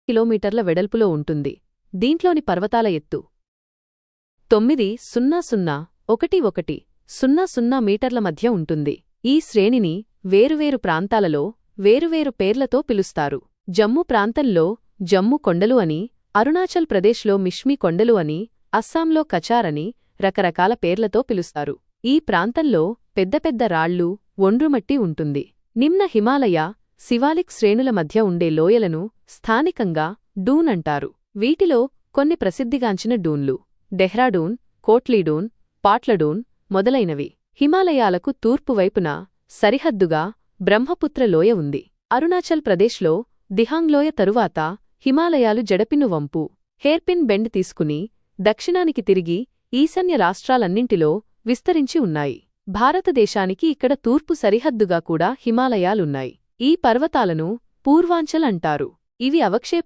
కిలోమీటర్ల వెడల్పులో ఉంటుంది. దీంట్లోని పర్వతాల ఎత్తు 9,001,1,000 మీటర్ల మధ్య ఉంటుంది. ఈ శ్రేణిని వేరువేరు ప్రాంతాలలో వేరువేరు పేర్లతో పిలుస్తారు. జమ్మూ ప్రాంతంలో జమ్మూ కొండలు అని, అరుణాచల్ ప్రదేశ్లో మిష్మి కొండలు అని, అస్సాంలో కచార్ అని రకరకాల పేర్లతో పిలుస్తారు. ఈ ప్రాంతంలో పెద్ద పెద్ద రాళ్ళు, ఒండ్రుమట్టి ఉంటుంది. నిమ్న హిమాలయ, శివాలిక్ శ్రేణుల మధ్య ఉండే లోయలను స్థానికంగా డూన్ అంటారు. వీటిలో కొన్ని ప్రసిద్ధిగాంచిన డూన్లు డెహ్రాడూన్, కోట్లీడూన్, పాట్లడూన్ మొదలైనవి. హిమాలయాలకు తూర్పువైపున సరిహద్దుగా బ్రహ్మపుత్ర లోయ ఉంది. అరుణాచల్ ప్రదేశ్లో దిహాంగ్ లోయ తరువాత హిమాలయాలు జడపిన్ను వంపు హేర్పిన్ బెండ్ తీసుకుని దక్షిణానికి తిరిగి ఈశాన్య రాష్ట్రాలన్నింటిలో విస్తరించి ఉన్నాయి. భారతదేశానికి ఇక్కడ తూర్పు సరిహద్దుగా కూడా హిమాలయాలున్నాయి. ఈ పర్వతాలను పూర్వాంచల్ అంటారు. ఇవి అవక్షేప